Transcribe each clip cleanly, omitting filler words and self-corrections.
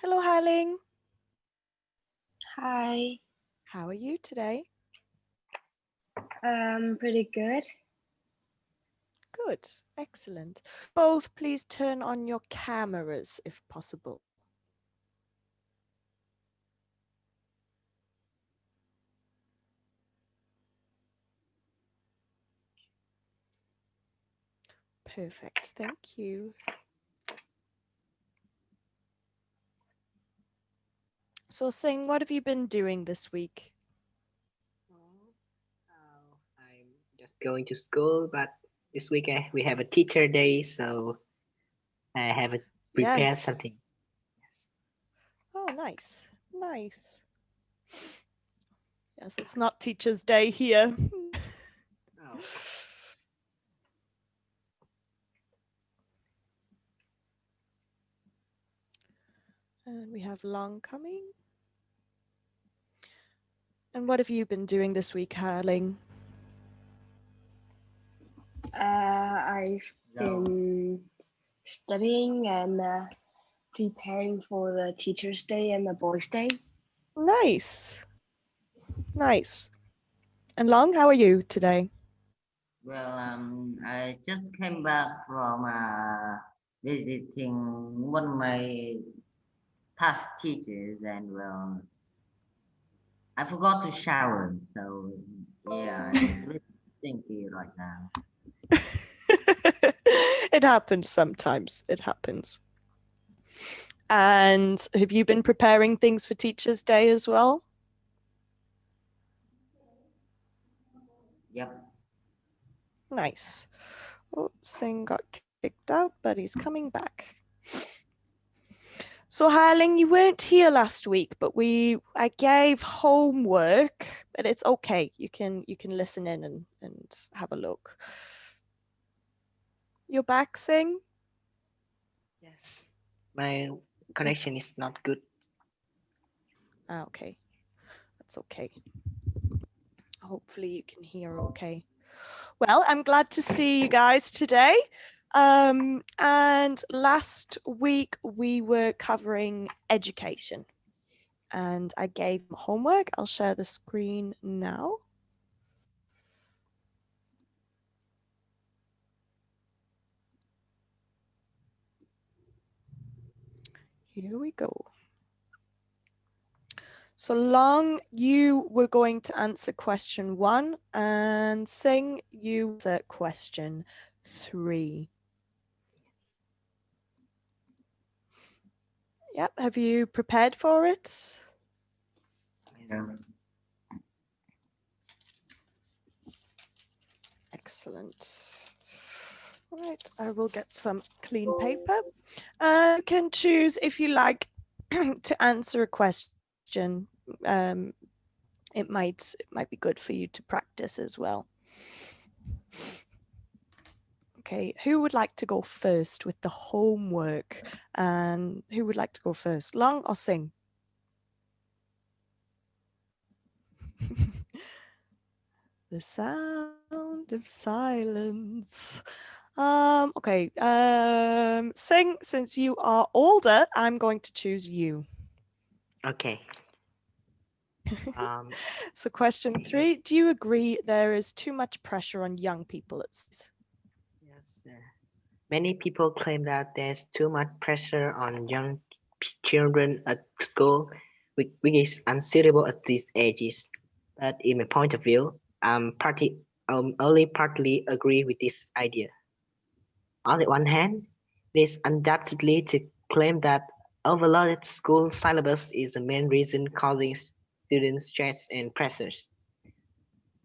Hello, Haling. Hi, How are you today? pretty good. Good, excellent. Both please turn on your cameras if possible. Perfect, thank you. So, Singh, what have you been doing this week? I'm just going to school, but this week we have a teacher day, so I haven't prepared Yes. something. Oh, nice, nice. Yes, it's not Teacher's Day here. Oh, And we have Long coming. And what have you been doing this week, Haling? I've no. been studying and preparing for the Teacher's Day and the Boys' Days. Nice, nice. And Long, how are you today? Well, I just came back from visiting one of my past teachers, and well, I forgot to shower, so yeah, I'm a little stinky right now. It happens sometimes. It happens. And have you been preparing things for Teacher's Day as well? Yep. Nice. Oh, Singh got kicked out, but he's coming back. So Harling, you weren't here last week, but I gave homework, but it's okay. You can listen in and have a look. You're back, Singh? Yes, my connection is not good. Okay. That's okay. Hopefully you can hear okay. Well, I'm glad to see you guys today. And last week we were covering education and I gave homework. I'll share the screen now. Here we go. So Long, you were going to answer question 1 and Singh, you answer question 3. Yep, have you prepared for it? Yeah. Excellent. All right, I will get some clean paper. You can choose if you like to answer a question. It might be good for you to practice as well. Okay, who would like to go first with the homework? And who would like to go first, Long or Sing? The sound of silence. Okay, Sing, since you are older, I'm going to choose you. Okay. Um, So question 3, do you agree there is too much pressure on young people at schools? yes. Many people claim that there's too much pressure on young children at school, which is unsuitable at these ages. But in my point of view, only partly agree with this idea. On the one hand, it is undoubtedly to claim that overloaded school syllabus is the main reason causing students stress and pressures.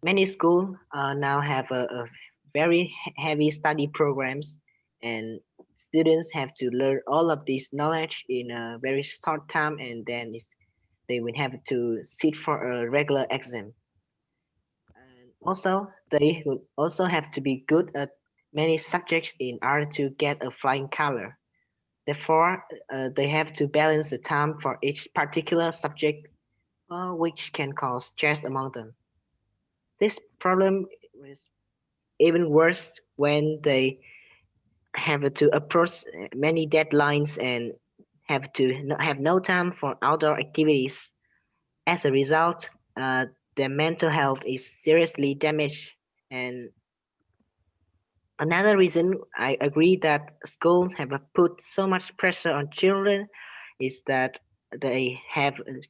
Many schools now have a very heavy study programs, and students have to learn all of this knowledge in a very short time, and then they will have to sit for a regular exam. And also, they will also have to be good at many subjects in order to get a flying color. Therefore, they have to balance the time for each particular subject, which can cause stress among them. This problem is even worse when they have to approach many deadlines and have no time for outdoor activities. As a result, their mental health is seriously damaged. And another reason I agree that schools have put so much pressure on children is that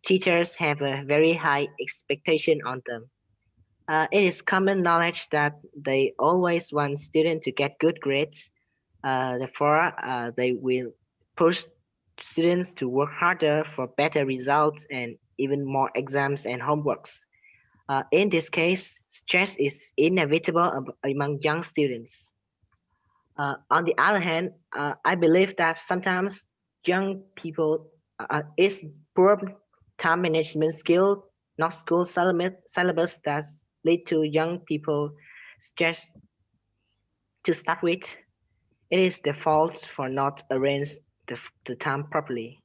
teachers have a very high expectation on them. It is common knowledge that they always want students to get good grades. Therefore, they will push students to work harder for better results and even more exams and homeworks. In this case, stress is inevitable among young students. On the other hand, I believe that sometimes young people is poor time management skill, not school syllabus that lead to young people stress to start with. It is their fault for not arrange the time properly.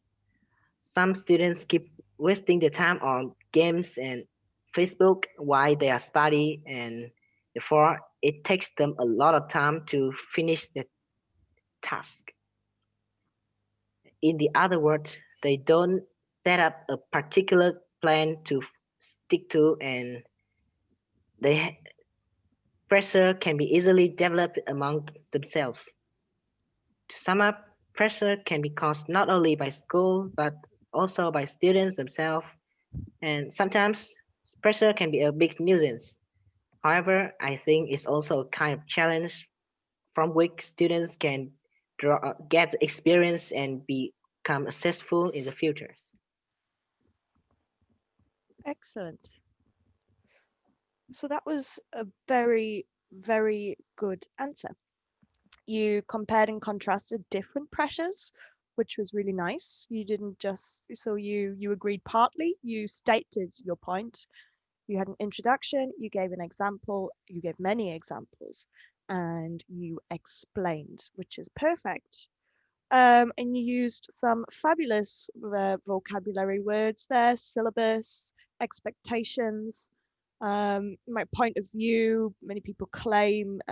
Some students keep wasting their time on games and Facebook while they are studying, and therefore it takes them a lot of time to finish the task. In the other words, they don't set up a particular plan to stick to, and the pressure can be easily developed among themselves. To sum up, pressure can be caused not only by school but also by students themselves, and sometimes pressure can be a big nuisance. However, I think it's also a kind of challenge from which students can get experience and become successful in the future. Excellent. So that was a very, very good answer. You compared and contrasted different pressures, which was really nice. You didn't just, so you agreed partly, you stated your point. You had an introduction, you gave an example, you gave many examples, and you explained, which is perfect. And you used some fabulous vocabulary words there: syllabus, expectations, my point of view. Many people claim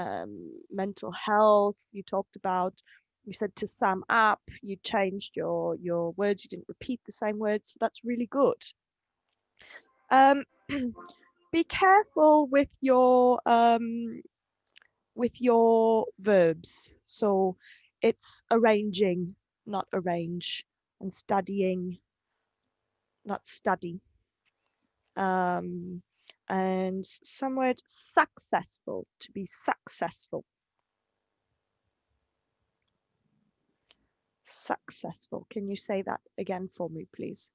mental health. You talked about, you said to sum up, you changed your words, you didn't repeat the same words. So that's really good. Um, be careful with your verbs. So it's arranging, not arrange, and studying, not study. Um, and some word successful, to be successful. Successful. Can you say that again for me, please?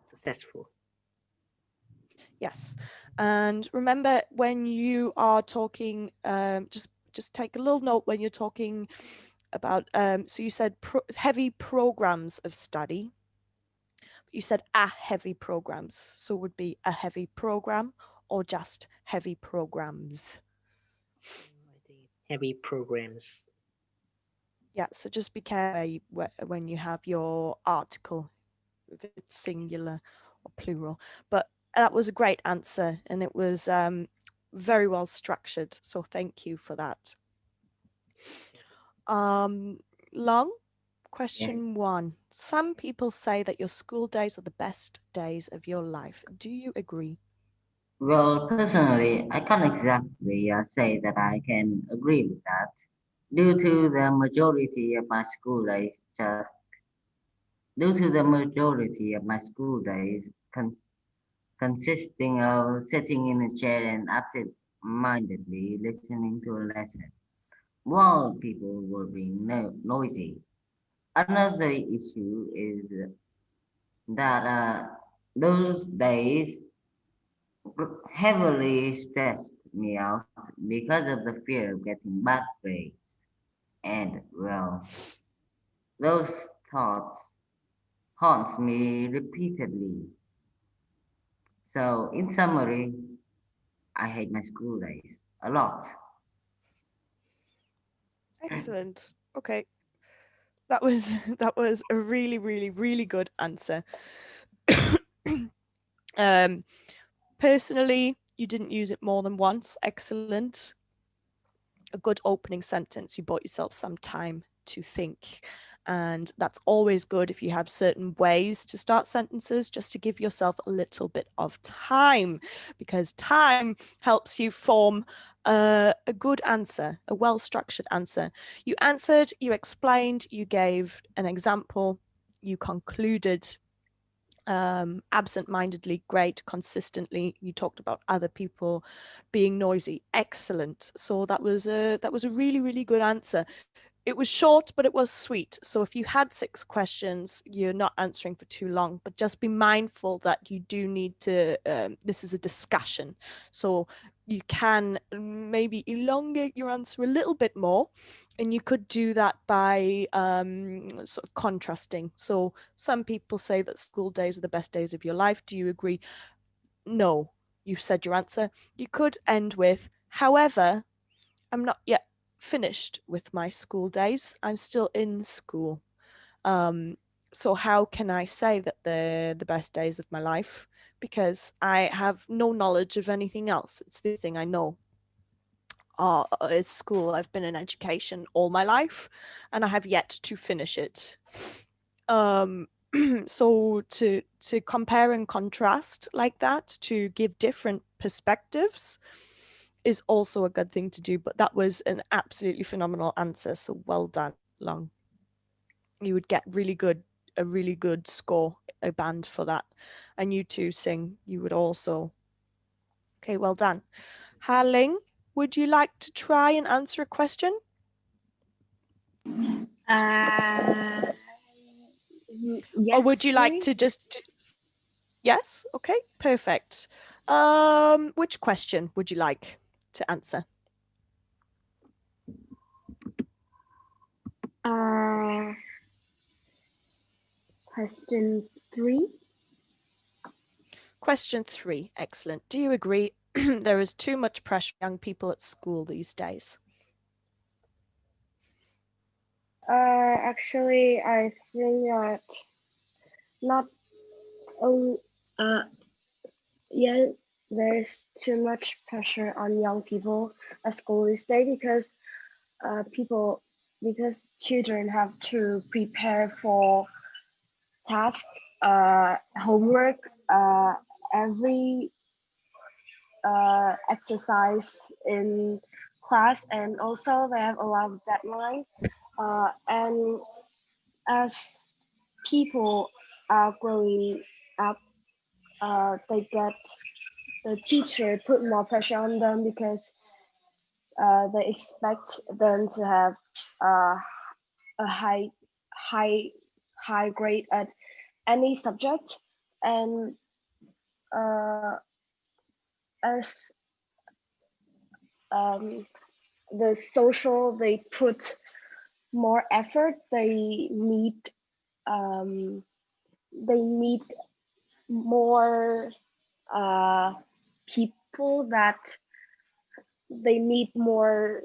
Successful. Yes. And remember, when you are talking, just take a little note when you're talking about, so you said heavy programs of study. You said a heavy programs. So it would be a heavy program or just heavy programs. I think heavy programs. Yeah, so just be careful when you have your article, if it's singular or plural. But that was a great answer, and it was very well structured. So thank you for that. Long, question 1. Some people say that your school days are the best days of your life. Do you agree? Well, personally, I can't exactly say that I can agree with that. Due to the majority of my school days, just due to the majority of my school days consisting of sitting in a chair and absent-mindedly listening to a lesson, while people were being noisy. Another issue is that those days heavily stressed me out because of the fear of getting bad grades. And well, those thoughts haunts me repeatedly. So in summary, I hate my school days a lot. Excellent. Okay. That was that was a really, really, really good answer. um, Personally, you didn't use it more than once. Excellent. A good opening sentence. You bought yourself some time to think. And that's always good if you have certain ways to start sentences, just to give yourself a little bit of time, because time helps you form a good answer, a well-structured answer. You answered, you explained, you gave an example, you concluded absent-mindedly, great, consistently. You talked about other people being noisy, excellent. So that was a really, really good answer. It was short, but it was sweet. So if you had 6 questions, you're not answering for too long, but just be mindful that you do need to, this is a discussion. So you can maybe elongate your answer a little bit more, and you could do that by sort of contrasting. So some people say that school days are the best days of your life. Do you agree? No, you said your answer. You could end with, however, I'm not yet finished with my school days. I'm still in school. So how can I say that they're the best days of my life? Because I have no knowledge of anything else. It's the thing I know is school. I've been in education all my life, and I have yet to finish it. So to compare and contrast like that, to give different perspectives, is also a good thing to do. But that was an absolutely phenomenal answer, so well done, Long. You would get a really good score, a band for that. And you too, Sing, you would also. Okay, well done. Ha-Ling, would you like to try and answer a question? Yes, Or would you like maybe? to just... Yes, okay, perfect. Which question would you like to answer? Question 3. Question 3, excellent. Do you agree there is too much pressure on young people at school these days? Actually, I think that not only, yeah, there's too much pressure on young people at school these days because because children have to prepare for tasks, homework, every exercise in class, and also they have a lot of deadline. And as people are growing up, they get the teacher put more pressure on them because they expect them to have a high grade at any subject, and as the social, they put more effort. They need more people, that they need more.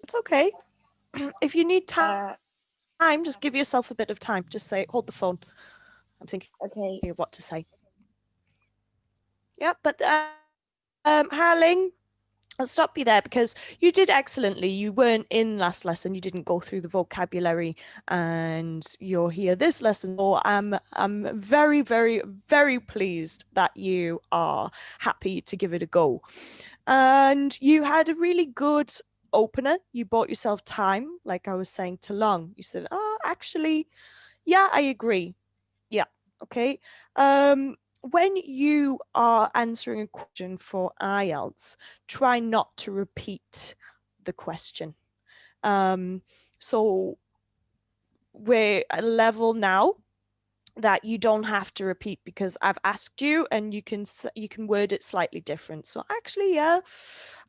It's okay. If you need time, just give yourself a bit of time. Just say, hold the phone. I'm thinking Okay. of what to say. Yeah, but Ha-Ling, I'll stop you there because you did excellently. You weren't in last lesson. You didn't go through the vocabulary, and you're here this lesson. So I'm very, very, very pleased that you are happy to give it a go. And you had a really good opener. You bought yourself time, like I was saying to Long. You said, oh, actually, yeah, I agree. Yeah, okay. When you are answering a question for IELTS, try not to repeat the question. So we're at a level now that you don't have to repeat because I've asked you, and you can word it slightly different. So actually, yeah,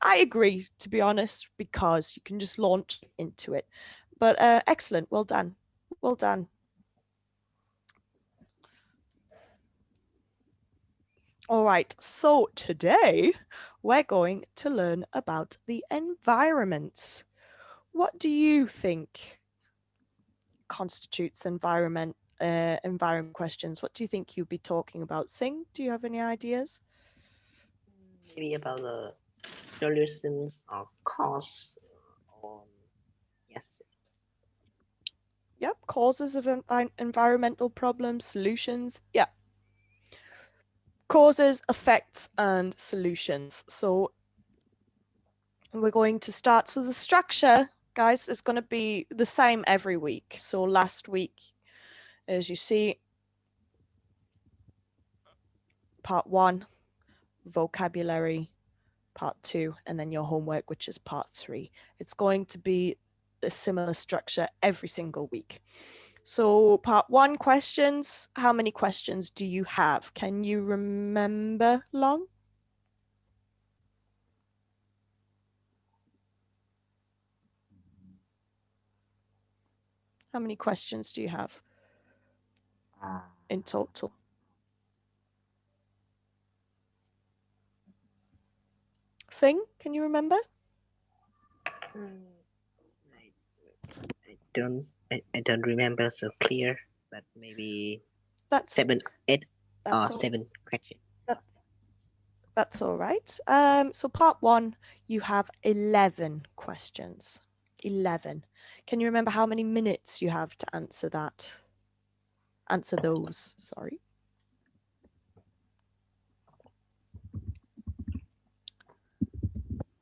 I agree, to be honest, because you can just launch into it. But excellent, well done, well done. All right, so today we're going to learn about the environment. What do you think constitutes environment questions? What do you think you'd be talking about? Sing, do you have any ideas? Maybe about the solutions or cause or Yes. Yep, causes of environmental problems, solutions. Yeah. Causes, effects, and solutions. So we're going to start. So the structure, guys, is going to be the same every week. So last week, as you see, part 1, vocabulary, part 2, and then your homework, which is part 3. It's going to be a similar structure every single week. So part 1, questions. How many questions do you have? Can you remember, Long? How many questions do you have in total? Sing, can you remember? I don't remember so clear, but maybe That's 7, 8, that's or all. 7 questions. That's all right. So part 1, you have 11 questions. 11. Can you remember how many minutes you have to answer that? Answer those, sorry.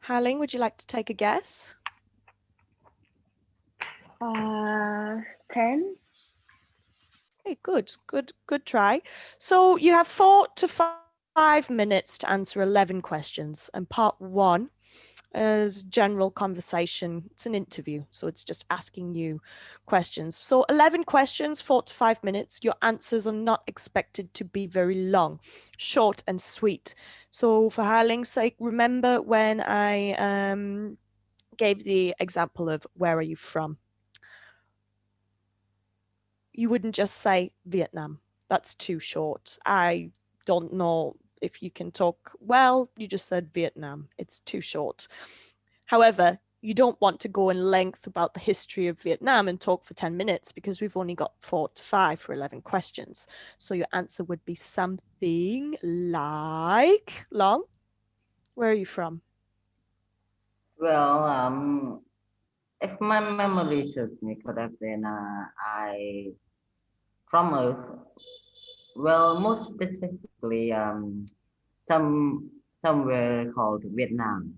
Haling, would you like to take a guess? 10. Okay, good try. So you have 4 to 5 minutes to answer 11 questions, and part 1 is general conversation. It's an interview, so it's just asking you questions. So 11 questions, 4 to 5 minutes. Your answers are not expected to be very long, short and sweet. So for Harling's sake, remember when I gave the example of where are you from? You wouldn't just say Vietnam. That's too short. I don't know if you can talk well. You just said Vietnam. It's too short. However, you don't want to go in length about the history of Vietnam and talk for 10 minutes because we've only got 4 to 5 for 11 questions. So your answer would be something like, Long, where are you from? Well, if my memory serves me correct, then I from Earth. Well, most specifically, somewhere called Vietnam.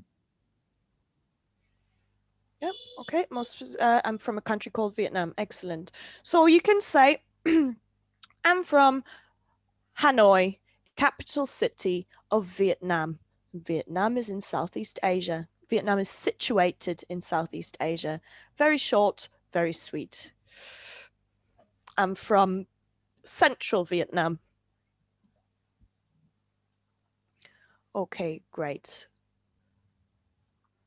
Yeah, okay. I'm from a country called Vietnam. Excellent. So you can say, I'm from Hanoi, capital city of Vietnam. Vietnam is in Southeast Asia. Vietnam is situated in Southeast Asia. Very short, very sweet. I'm from central Vietnam. Okay, great.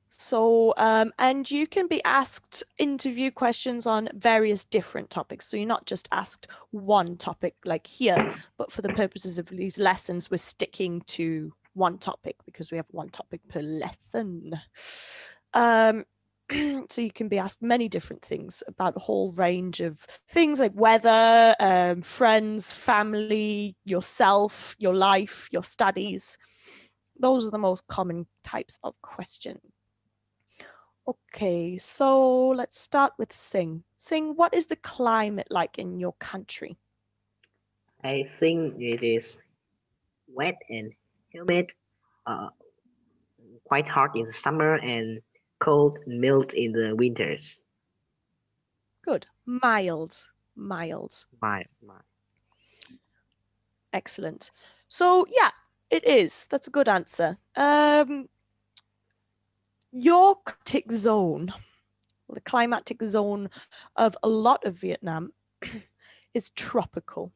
So, and you can be asked interview questions on various different topics. So you're not just asked one topic like here, but for the purposes of these lessons, we're sticking to one topic because we have one topic per lesson. So you can be asked many different things about a whole range of things like weather, friends, family, yourself, your life, your studies. Those are the most common types of questions. Okay, so let's start with Sing. Sing, what is the climate like in your country? I think it is wet and humid, uh, quite hot in the summer and cold and mild in the winters. Good. Mild. Mild. My. Excellent. So yeah, it is. That's a good answer. Your climatic zone, the climatic zone of a lot of Vietnam is tropical.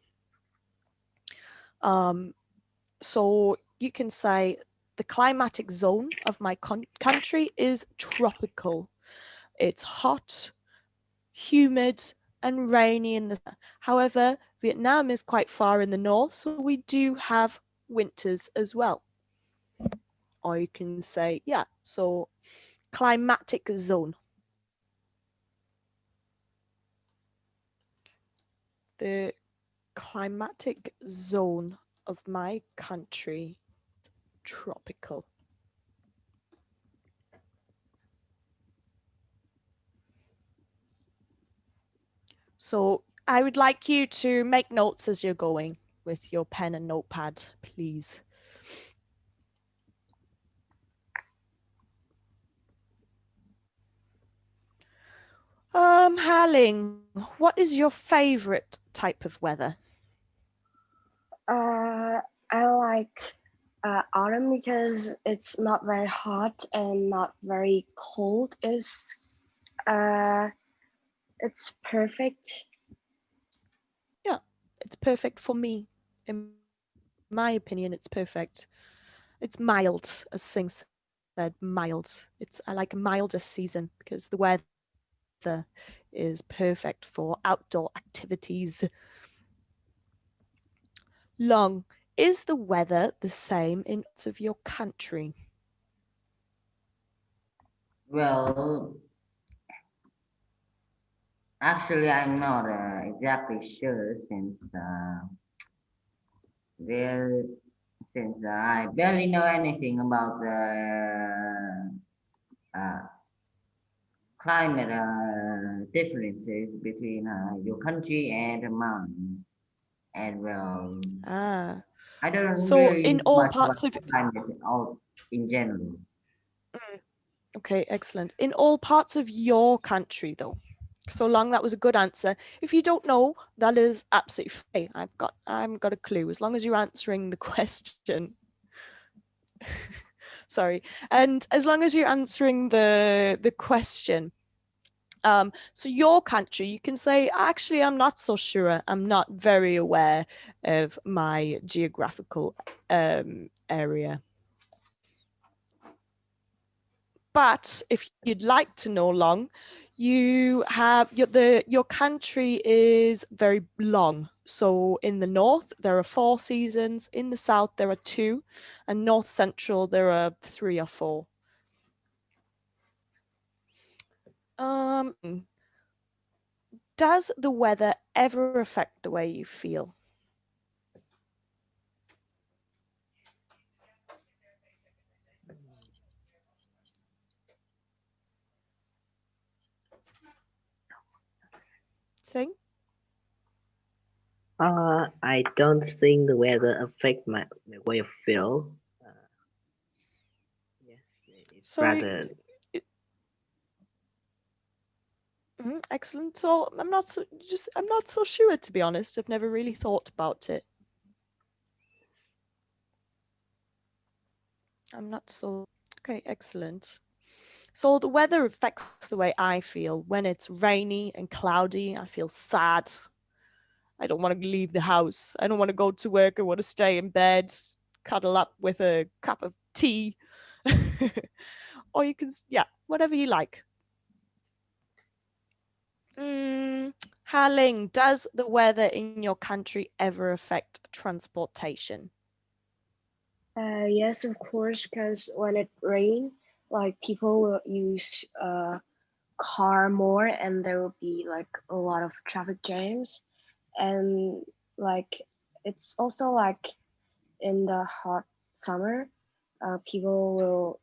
So you can say the climatic zone of my country is tropical. It's hot, humid, and rainy in the summer. However, Vietnam is quite far in the north, so we do have winters as well. Or you can say, yeah, so climatic zone. The climatic zone of my country, tropical. So I would like you to make notes as you're going with your pen and notepad, please. Haling, what is your favorite type of weather? I like autumn because it's not very hot and not very cold. It's perfect. Yeah, it's perfect for me. In my opinion, it's perfect. It's mild, as Sing said, mild. I like a milder season because the weather is perfect for outdoor activities. Long, is the weather the same in parts of your country? Well, actually, I'm not exactly sure there, since I barely know anything about the uh, climate differences between your country and mine. And well, Ah, I don't so really in know all much about parts of climate all in general. mm, okay, excellent. In all parts of your country, though. So long, that was a good answer. If you don't know, that is absolutely fine. I've got a clue. As long as you're answering the question. Sorry. And as long as you're answering the question. So your country, you can say, actually, I'm not so sure. I'm not very aware of my geographical area. But if you'd like to know long, you have your country is very long. So in the north there are 4 seasons, in the south there are 2, and north central there are 3 or 4. Does the weather ever affect the way you feel? Sing? I don't think the weather affect my way of feel. Uh, yes, it's So rather. excellent. So I'm not so sure, to be honest. I've never really thought about it. I'm not so okay, excellent. So the weather affects the way I feel. When it's rainy and cloudy, I feel sad. I don't want to leave the house. I don't want to go to work. I want to stay in bed, cuddle up with a cup of tea. Or you can, yeah, whatever you like. Haling, does the weather in your country ever affect transportation? Yes, of course, because when it rains, like people will use car more, and there will be like a lot of traffic jams, and like it's also like in the hot summer, people will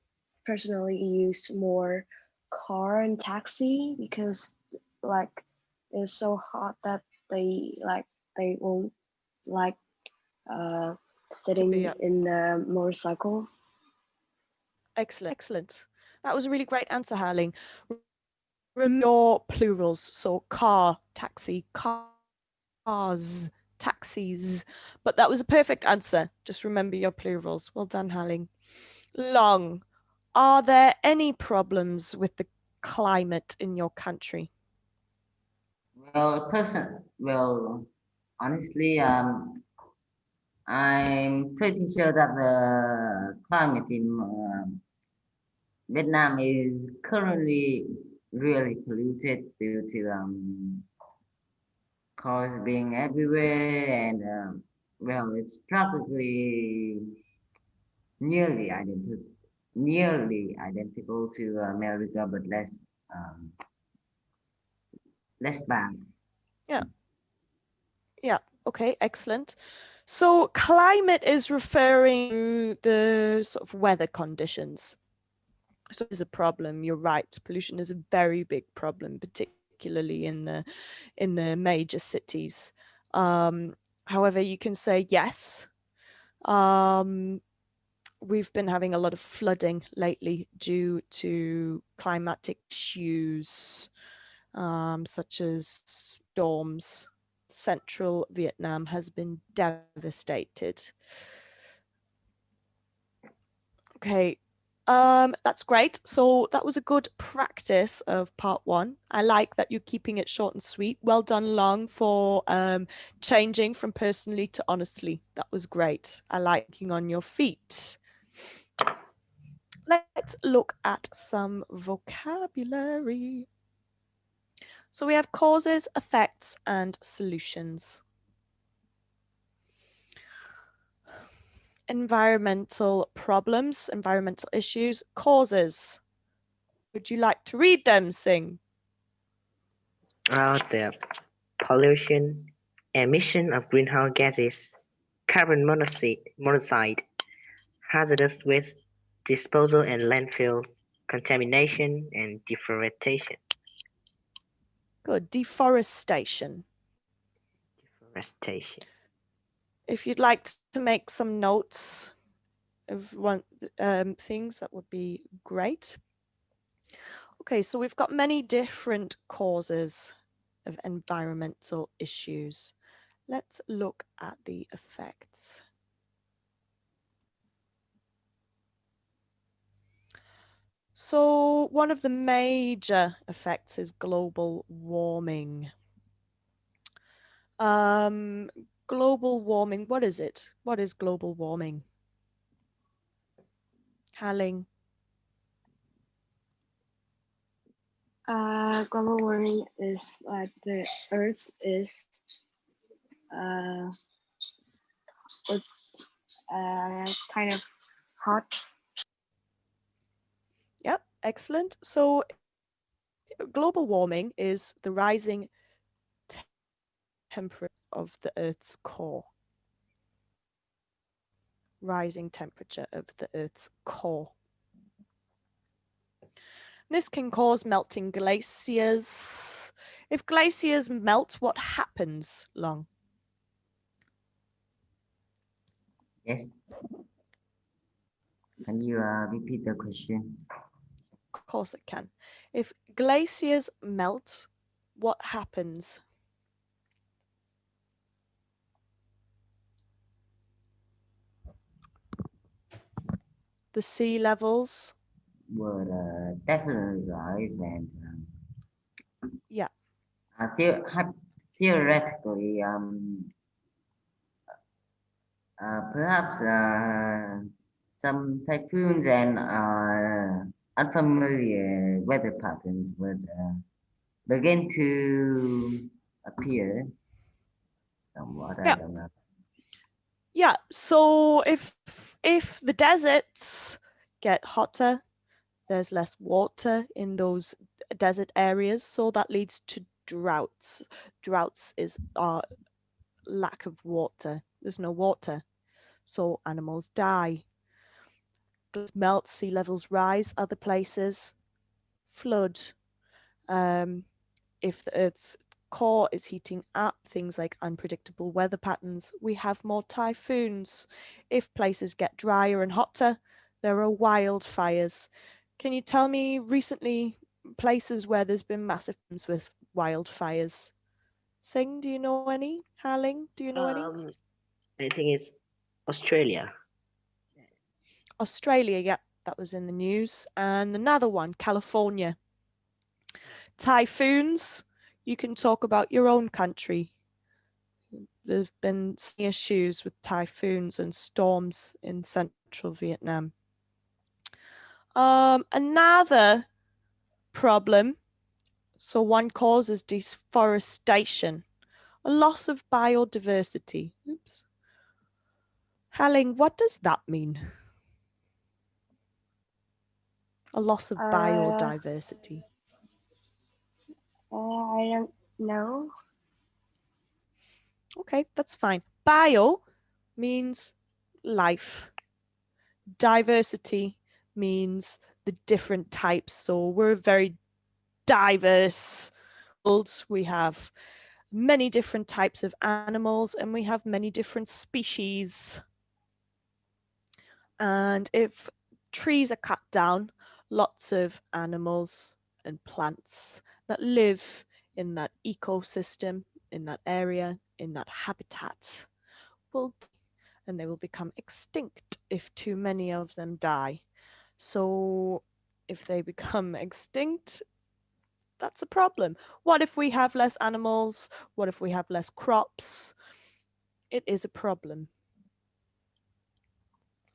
personally use more car and taxi because like it's so hot that they won't like uh, To be sitting in the motorcycle. excellent, excellent. That was a really great answer, Haling. Remember your plurals, so car, taxi, cars, taxis. But that was a perfect answer. Just remember your plurals. Well done, Haling. Long. Are there any problems with the climate in your country? Well, honestly, I'm pretty sure that the climate in Vietnam is currently really polluted due to cars being everywhere, and well, it's practically nearly identical, nearly identical to America, but um, less bad. Yeah, yeah. Okay, excellent. So climate is referring to the sort of weather conditions. So it is a problem. You're right. Pollution is a very big problem, particularly particularly in the major cities. However, you can say yes. We've been having a lot of flooding lately due to climatic issues, such as storms. Central Vietnam has been devastated. Okay, that's great. So that was a good practice of part 1. I like that you're keeping it short and sweet. Well done, Long, for changing from personally to honestly. That was great. I like thinking on your feet. Let's look at some vocabulary. So we have causes, effects, and solutions. Environmental problems, environmental issues, causes. Would you like to read them, Sing? The pollution, emission of greenhouse gases, carbon monoxide, hazardous waste disposal and landfill contamination, and deforestation. Good. Deforestation. Deforestation. If you'd like to make some notes of things, that would be great. Okay, so we've got many different causes of environmental issues. Let's look at the effects. So one of the major effects is global warming. Global warming, what is it? What is global warming? Halling. Global warming is like the Earth is it's kind of hot. Yep, excellent. So global warming is the rising temperature of the Earth's core. Rising temperature of the Earth's core. This can cause melting glaciers. If glaciers melt, what happens, Long? Yes. Can you repeat the question? Of course it can. If glaciers melt, what happens? The sea levels Would definitely rise, and yeah. Theoretically, perhaps some typhoons and unfamiliar weather patterns would begin to appear somewhat. I don't know. Yeah, so if the deserts get hotter, there's less water in those desert areas, so that leads to droughts. Droughts is lack of water. There's no water, so animals die. Melt, sea levels rise, other places flood. If the Earth's core is heating up, things like unpredictable weather patterns, we have more typhoons. If places get drier and hotter, there are wildfires. Can you tell me recently places where there's been massive problems with wildfires? Sing, do you know any? Harling, do you know any? I think it's Australia. Australia, yep, that was in the news. And another one, California. Typhoons, you can talk about your own country. There's been issues with typhoons and storms in central Vietnam. Another problem, so one cause is deforestation, a loss of biodiversity. Oops. Halling, what does that mean? A loss of biodiversity. I don't know. Okay, that's fine. Bio means life. Diversity means the different types. So we're very diverse. world, we have many different types of animals, and we have many different species. And if trees are cut down, lots of animals and plants that live in that ecosystem, in that area, in that habitat will die, and they will become extinct if too many of them die. So if they become extinct, that's a problem. What if we have less animals? What if we have less crops? It is a problem.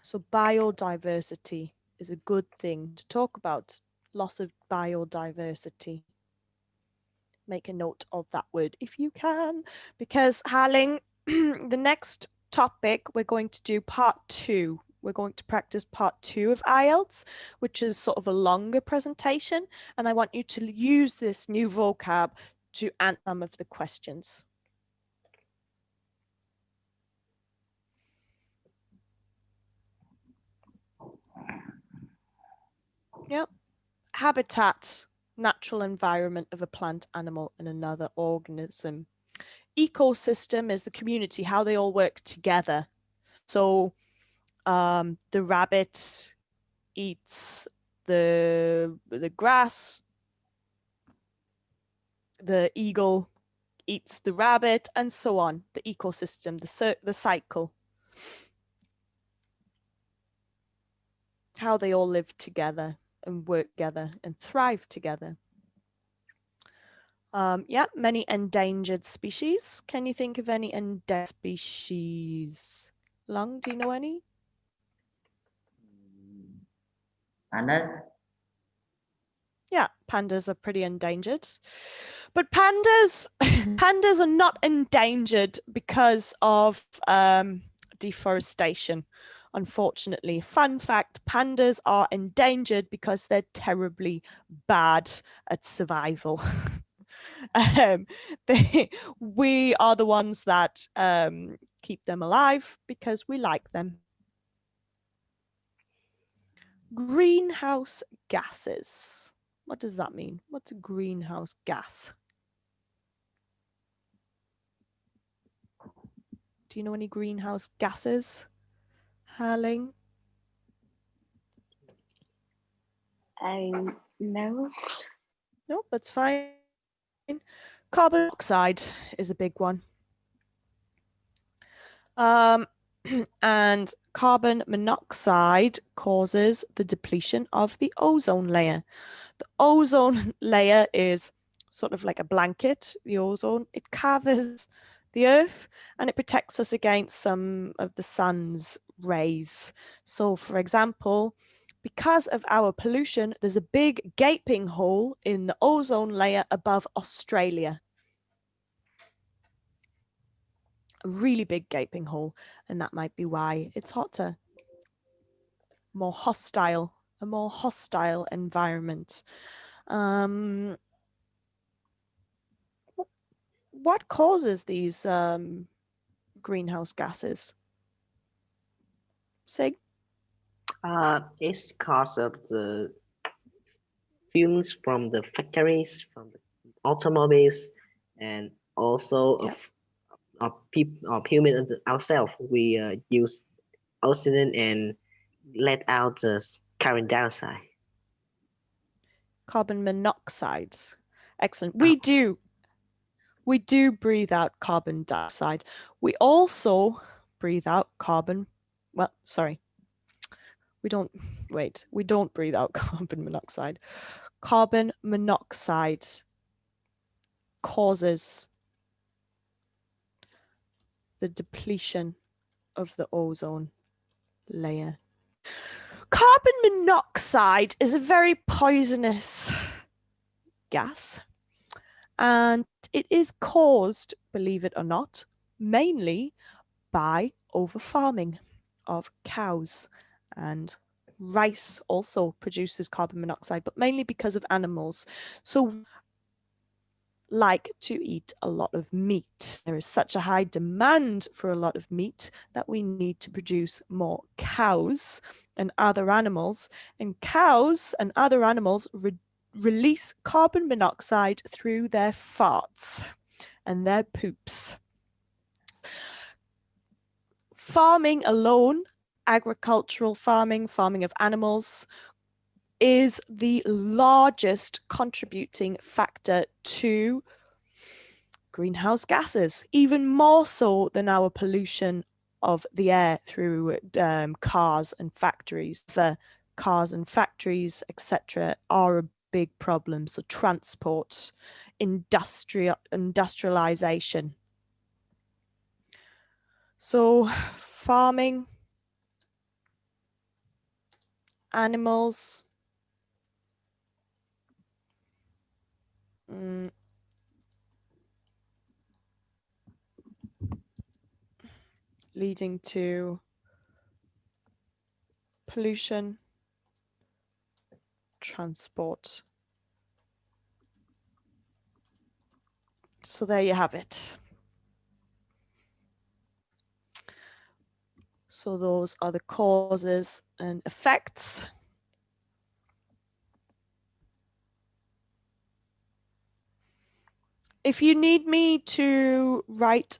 So biodiversity is a good thing to talk about. Loss of biodiversity. Make a note of that word if you can, because Harling, the next topic we're going to do part 2. We're going to practice part 2 of Ielts, which is sort of a longer presentation, and I want you to use this new vocab to answer some of the questions. Yep. Habitat, natural environment of a plant, animal, and another organism. Ecosystem is the community, how they all work together. So the rabbit eats the grass, the eagle eats the rabbit, and so on. The ecosystem, the cycle. How they all live together and work together and thrive together. Yeah, many endangered species. Can you think of any endangered species? Lung, do you know any? Pandas. Yeah, pandas are pretty endangered. But pandas pandas are not endangered because of deforestation. Unfortunately, fun fact, pandas are endangered because they're terribly bad at survival. We are the ones that keep them alive because we like them. Greenhouse gases. What does that mean? What's a greenhouse gas? Do you know any greenhouse gases? Harling? No. No, that's fine. Carbon dioxide is a big one. And carbon monoxide causes the depletion of the ozone layer. The ozone layer is sort of like a blanket, the ozone. It covers the earth and it protects us against some of the sun's rays. So for example, because of our pollution, there's a big gaping hole in the ozone layer above Australia. A really big gaping hole, and that might be why it's hotter. More hostile, a more hostile environment. What causes these greenhouse gases? Sig? It's because of the fumes from the factories, from the automobiles, and also Yep. of human ourselves. We use oxygen and let out the carbon dioxide. Carbon monoxide. Excellent. We do breathe out carbon dioxide. We also breathe out carbon, well, sorry. We don't breathe out carbon monoxide. Carbon monoxide causes the depletion of the ozone layer. Carbon monoxide is a very poisonous gas, and it is caused, believe it or not, mainly by overfarming of cows, and rice also produces carbon monoxide, but mainly because of animals. So like to eat a lot of meat. There is such a high demand for a lot of meat that we need to produce more cows and other animals, and cows and other animals release carbon monoxide through their farts and their poops. Farming alone, agricultural farming, farming of animals, is the largest contributing factor to greenhouse gases, even more so than our pollution of the air through cars and factories. Cars and factories, etc., are a big problem. So transport, industrialization. So farming, animals, leading to pollution, transport. So there you have it. So those are the causes and effects. If you need me to write,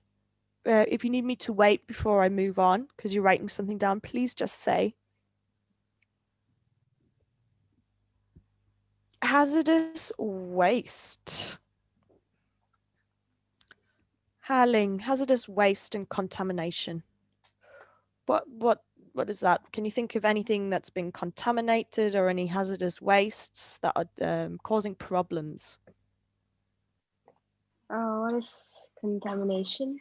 if you need me to wait before I move on, because you're writing something down, please just say. Hazardous waste. Harling, hazardous waste and contamination. What is that? Can you think of anything that's been contaminated or any hazardous wastes that are causing problems? What is contamination?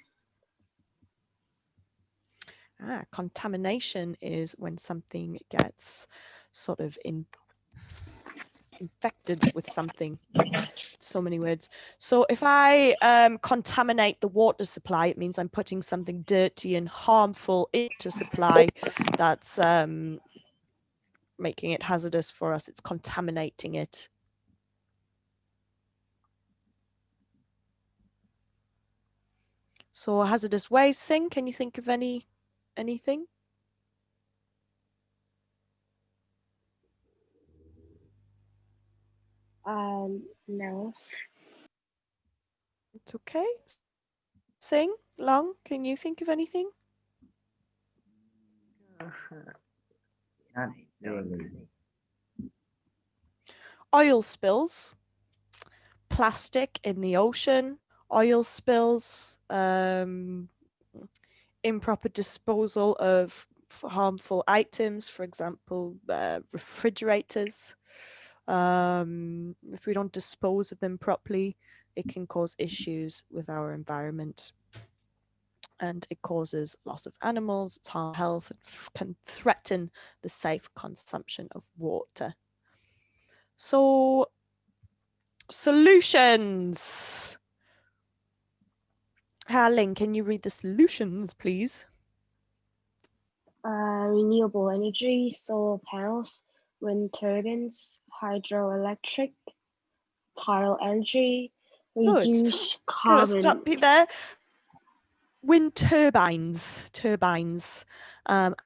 Contamination is when something gets sort of infected with something. So many words. So if I contaminate the water supply, it means I'm putting something dirty and harmful into supply that's making it hazardous for us. It's contaminating it. So hazardous waste, Sing, can you think of anything? No. It's okay. Sing, Long, can you think of anything? Not really. Oil spills, plastic in the ocean, oil spills, improper disposal of harmful items, for example, refrigerators. If we don't dispose of them properly, it can cause issues with our environment. And it causes loss of animals, it's harm health, it can threaten the safe consumption of water. So, solutions. Harling, can you read the solutions, please? Renewable energy, solar panels, wind turbines, hydroelectric, tidal energy, reduce carbon. Let's stop you there. Wind turbines, and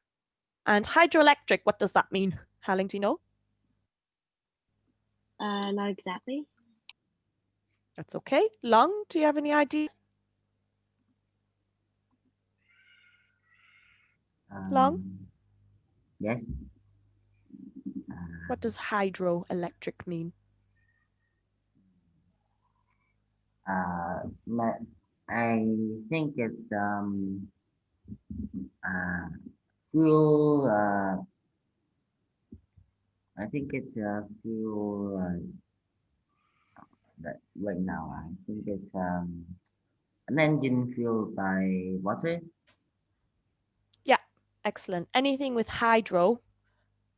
hydroelectric. What does that mean? Harling, do you know? Not exactly. That's okay. Long, do you have any idea? Long? Yes. What does hydroelectric mean? I think it's fuel. I think it's fuel. That right now, I think it's an engine fueled by water. Yeah, excellent. Anything with hydro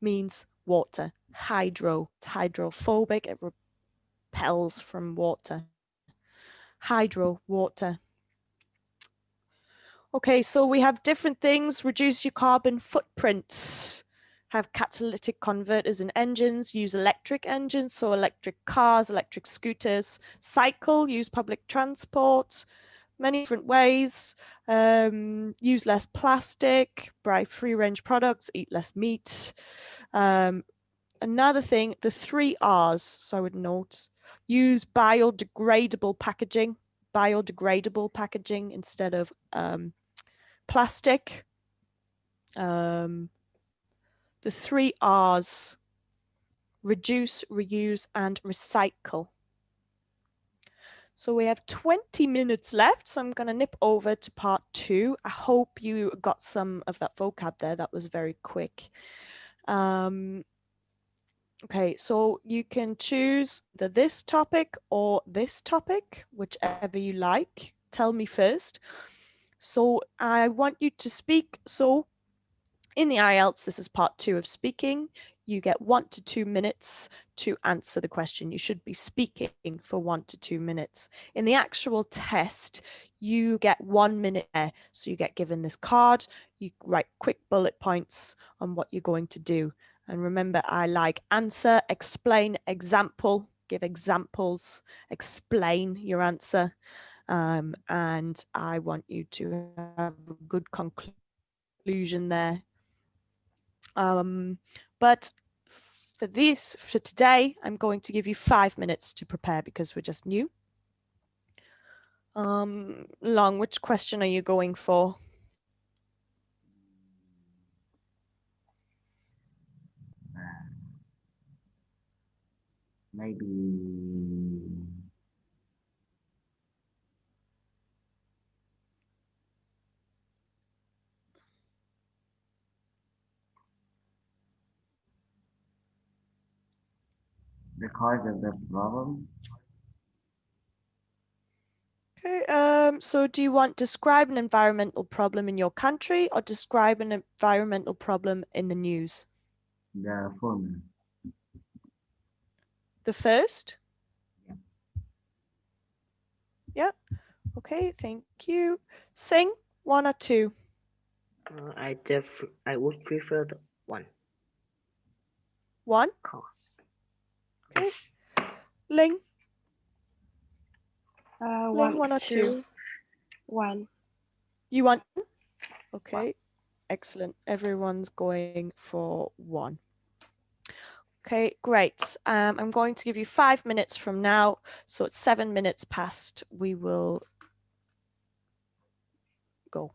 means water. Hydro, it's hydrophobic. It repels from water. Hydro, water. Okay, so we have different things. Reduce your carbon footprints. Have catalytic converters in engines. Use electric engines, so electric cars, electric scooters. Cycle, use public transport. Many different ways. Use less plastic. Buy free-range products. Eat less meat. another thing, the 3 R's, so I would note, use biodegradable packaging instead of plastic. The 3 R's, reduce, reuse, and recycle. So we have 20 minutes left, so I'm going to nip over to part 2. I hope you got some of that vocab there. That was very quick. Okay, so you can choose this topic or this topic, whichever you like. Tell me first. So I want you to speak. So in the Ielts, this is part 2 of speaking. You get 1 to 2 minutes to answer the question. You should be speaking for 1 to 2 minutes. In the actual test, you get 1 minute there. So you get given this card, you write quick bullet points on what you're going to do. And remember, I like answer, explain, example, give examples, explain your answer. And I want you to have a good conclusion there. But for today, I'm going to give you 5 minutes to prepare because we're just new. Long, which question are you going for? Maybe the cause of the problem. Okay, so do you want describe an environmental problem in your country or describe an environmental problem in the news? The former. The first? Yeah. Yeah. Okay, thank you. Sing 1 or 2. I would prefer the 1. 1? Cause. Okay. Yes. Ling? Ling 1, 1 or 2? 1. You want? Okay, excellent. Everyone's going for 1. Okay, great. I'm going to give you 5 minutes from now. So it's 7 minutes past. We will go.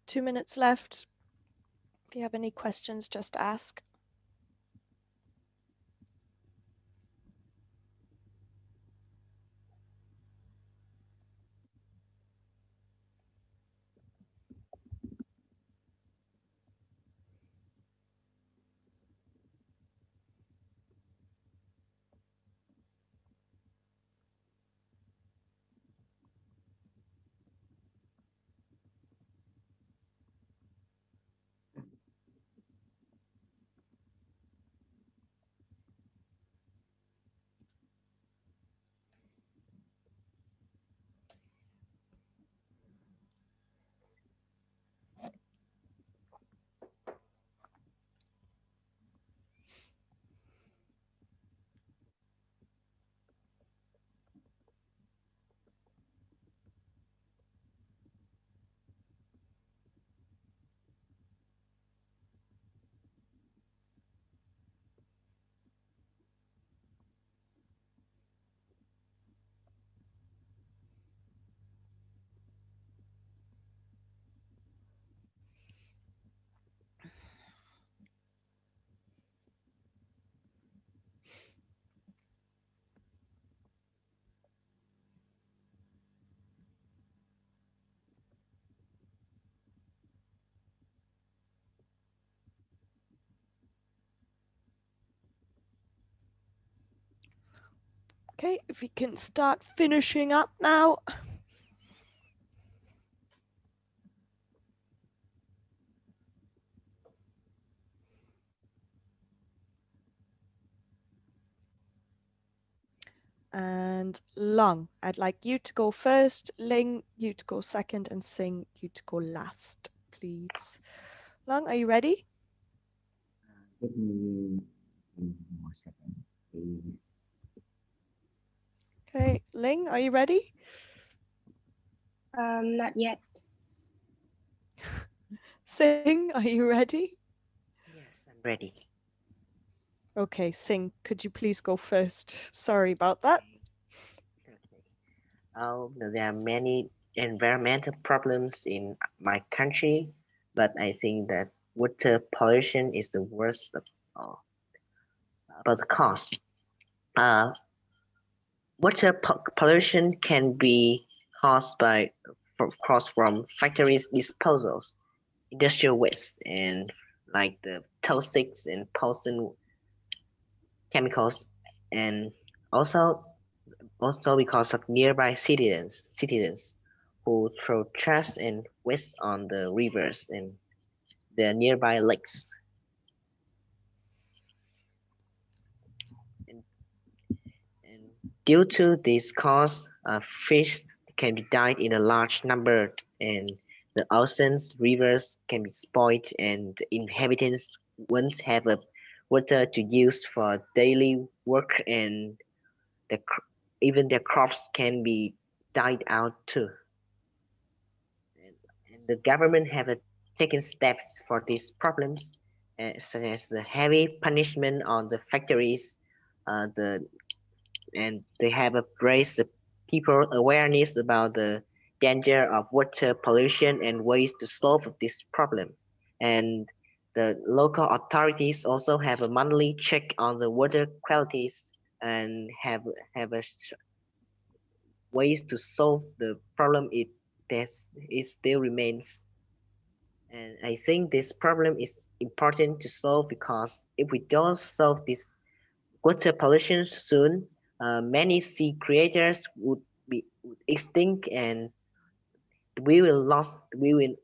2 minutes left. If you have any questions, just ask. Okay, if you can start finishing up now. And Lung, I'd like you to go first, Ling, you to go second, and Sing, you to go last, please. Lung, are you ready? Give me more seconds, please. Okay, Ling, are you ready? Not yet. Sing, are you ready? Yes, I'm ready. Okay, Sing, could you please go first? Sorry about that. Okay. There are many environmental problems in my country, but I think that water pollution is the worst of all. About the cause, uh, water pollution can be caused from factories disposals, industrial waste, and like the toxic and poison chemicals, and also because of nearby citizens who throw trash and waste on the rivers and the nearby lakes. And, and due to this cause, fish can be died in a large number, and the oceans, rivers can be spoiled, and the inhabitants won't have a water to use for daily work, and the, even their crops can be died out too. And the government have taken steps for these problems, such as the heavy punishment on the factories, the and they have raised the people awareness about the danger of water pollution and ways to solve this problem. And the local authorities also have a monthly check on the water qualities and have a ways to solve the problem it still remains. And I think this problem is important to solve because if we don't solve this water pollution soon, many sea creatures would extinct, and we will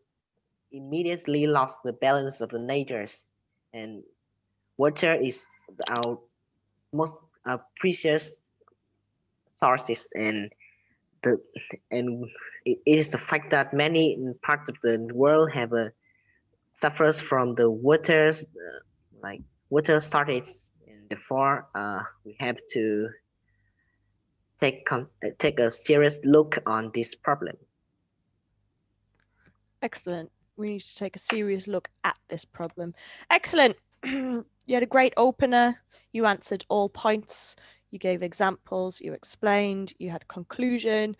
immediately lost the balance of the natures. And water is our most precious sources, the and it is the fact that many parts of the world have a suffers from the waters like water shortage, and therefore we have to take a serious look on this problem. Excellent. We need to take a serious look at this problem. Excellent. You had a great opener. You answered all points. You gave examples. You explained. You had a conclusion.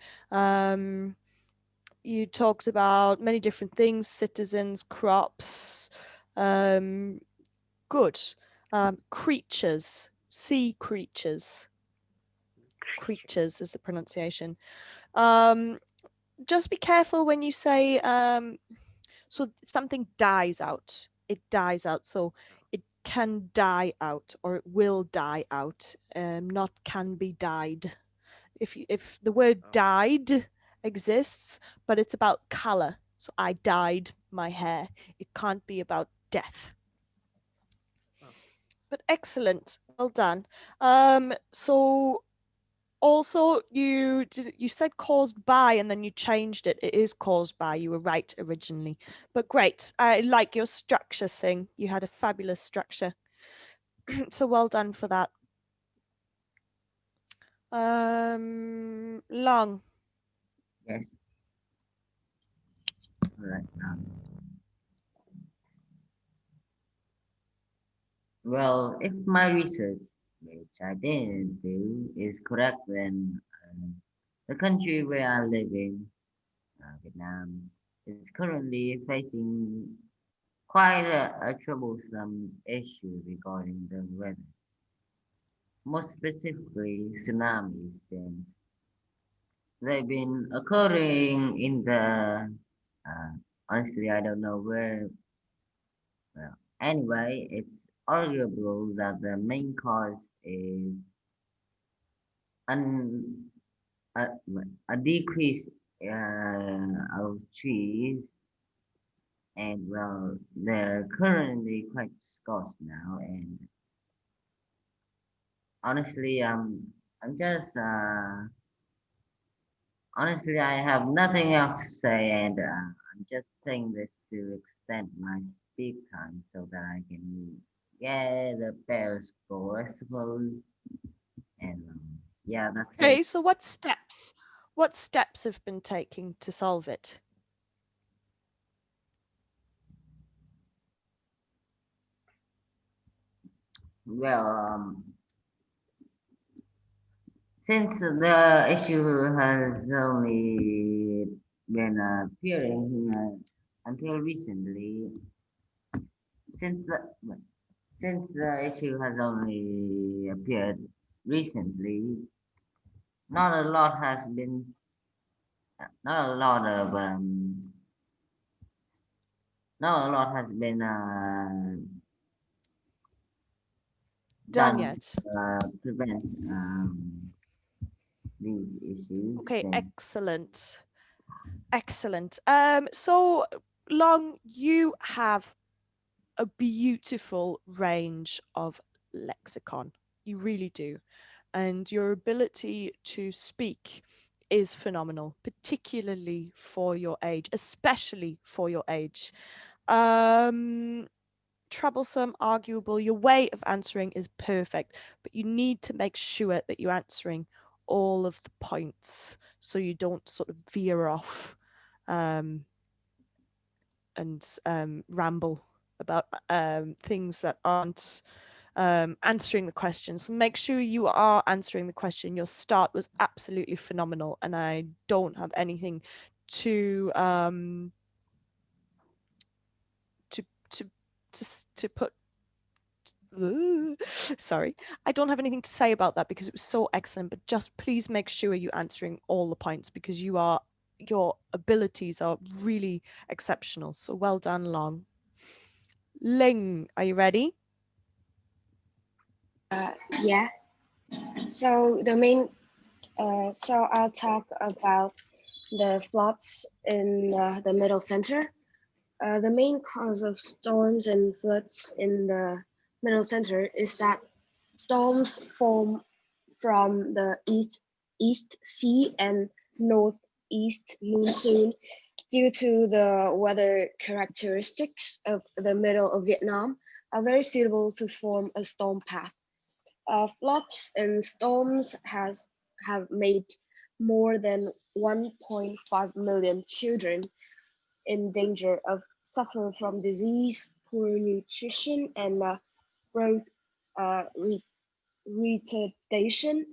you talked about many different things, citizens, crops. Good. Creatures, sea creatures. Creatures is the pronunciation. Just be careful when you say so something dies out. It dies out. So it can die out or it will die out. Not can be died. If the word died exists, but it's about color. So I dyed my hair. It can't be about death. But excellent. Well done. So also you said caused by and then you changed it. It is caused by. You were right originally. But great. I like your structure, Sing. You had a fabulous structure. So well done for that. Long. Yes. All right. Well, if my research, which I didn't do, is correct, then the country where I live in, Vietnam, is currently facing quite a troublesome issue regarding the weather, most specifically tsunamis, since they've been occurring in the, uh, honestly, I don't know where. Well, anyway, it's arguable that the main cause is an, a, a decrease of trees, and well, they're currently quite scarce now. And honestly, I'm just honestly, I have nothing else to say, and I'm just saying this to extend my speak time so that I can get a better score, I suppose. And yeah, that's it. Okay, so what steps have been taken to solve it? Well, since the issue has only been appearing until recently, since the since the issue has only appeared recently, not a lot has been, not a lot of not a lot has been Done done to yet? prevent these issues. Okay, Then excellent. Excellent. So Long, you have a beautiful range of lexicon. You really do. And your ability to speak is phenomenal, particularly for your age, especially for your age. Troublesome, arguable. Your way of answering is perfect, but you need to make sure that you're answering all of the points so you don't sort of veer off and ramble about things that aren't answering the question. So make sure you are answering the question. Your start was absolutely phenomenal, and I don't have anything to to to to put. Sorry, I don't have anything to say about that because it was so excellent. But just please make sure you're answering all the points because your abilities are really exceptional. So well done, Long. Ling, are you ready? Yeah. So the main, so I'll talk about the floods in the middle center. The main cause of storms and floods in the middle center is that storms form from the East Sea and Northeast monsoon due to the weather characteristics of the middle of Vietnam are very suitable to form a storm path. Floods and storms have made more than 1.5 million children in danger of suffer from disease, poor nutrition, and growth retardation.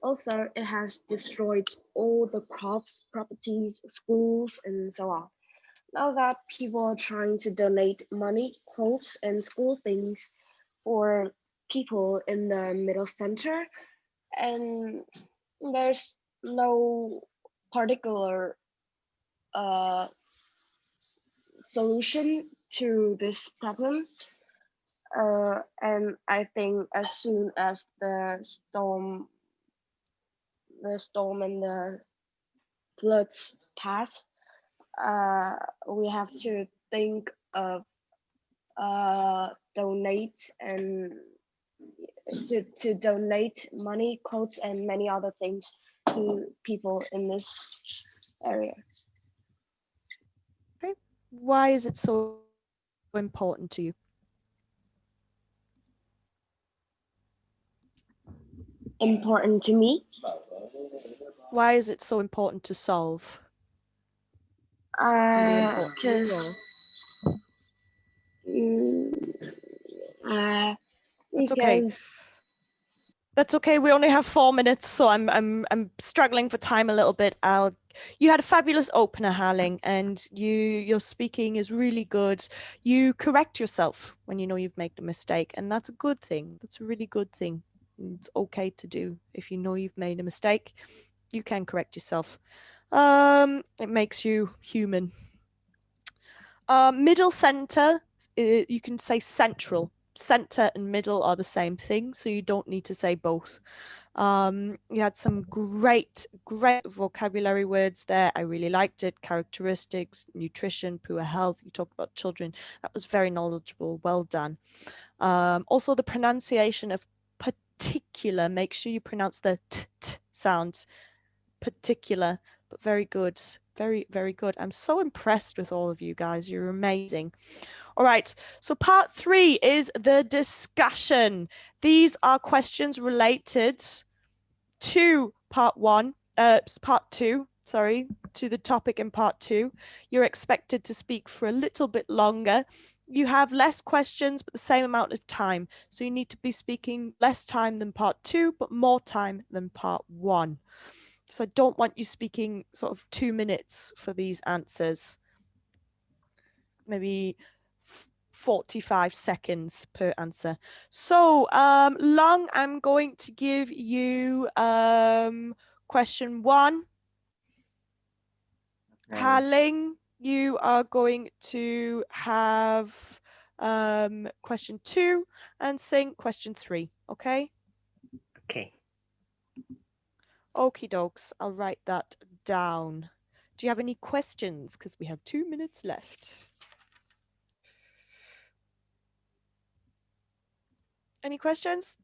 Also, it has destroyed all the crops, properties, schools, and so on. Now that people are trying to donate money, clothes, and school things for people in the middle center, and there's no particular uh, solution to this problem. And I think as soon as the storm and the floods pass, we have to think of donate and to donate money, clothes, and many other things to people in this area. Okay. Why is it so important to you? Important to me. Why is it so important to solve? Is it important to you, Because or? That's okay. because That's okay. We only have 4 minutes, so I'm struggling for time a little bit. You had a fabulous opener, Harling, and your speaking is really good. You correct yourself when you know you've made a mistake, and that's a good thing. That's a really good thing. It's okay to do. If you know you've made a mistake, you can correct yourself. It makes you human. Middle center, you can say central. Center and middle are the same thing, so you don't need to say both. You had some great vocabulary words there. I really liked it. Characteristics, nutrition, poor health. You talked about children. That was very knowledgeable. Well done. Also, the pronunciation of particular. Make sure you pronounce the t sounds. Particular, but very good. Very, very good. I'm so impressed with all of you guys. You're amazing. All right, so part 3 is the discussion. These are questions related to part 2, sorry, to the topic in part 2. You're expected to speak for a little bit longer. You have less questions, but the same amount of time. So you need to be speaking less time than part 2, but more time than part 1. So I don't want you speaking sort of 2 minutes for these answers. Maybe 45 seconds per answer. So Long, I'm going to give you question 1. Okay. Haling, you are going to have question 2, and Sing question 3. Okay? Okay. Okie dokes, I'll write that down. Do you have any questions? Because we have 2 minutes left. Any questions?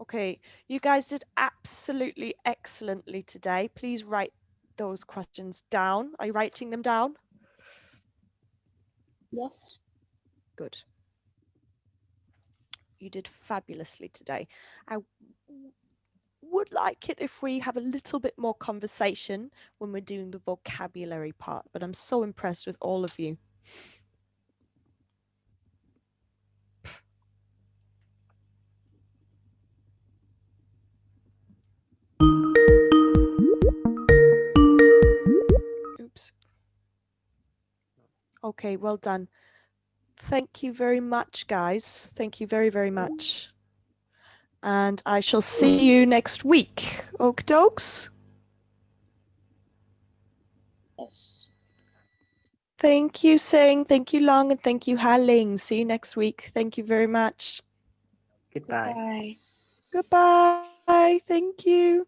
Okay, you guys did absolutely excellently today. Please write those questions down. Are you writing them down? yes, Good. You did fabulously today. I would like it if we have a little bit more conversation when we're doing the vocabulary part, but I'm so impressed with all of you. Oops. Okay, well done. Thank you very much, guys. Thank you very, very much. And I shall see you next week. Okie dokes. yes. Thank you, Sing. Thank you, Long. And thank you, Haling. See you next week. Thank you very much. Goodbye. Goodbye. Goodbye. Thank you.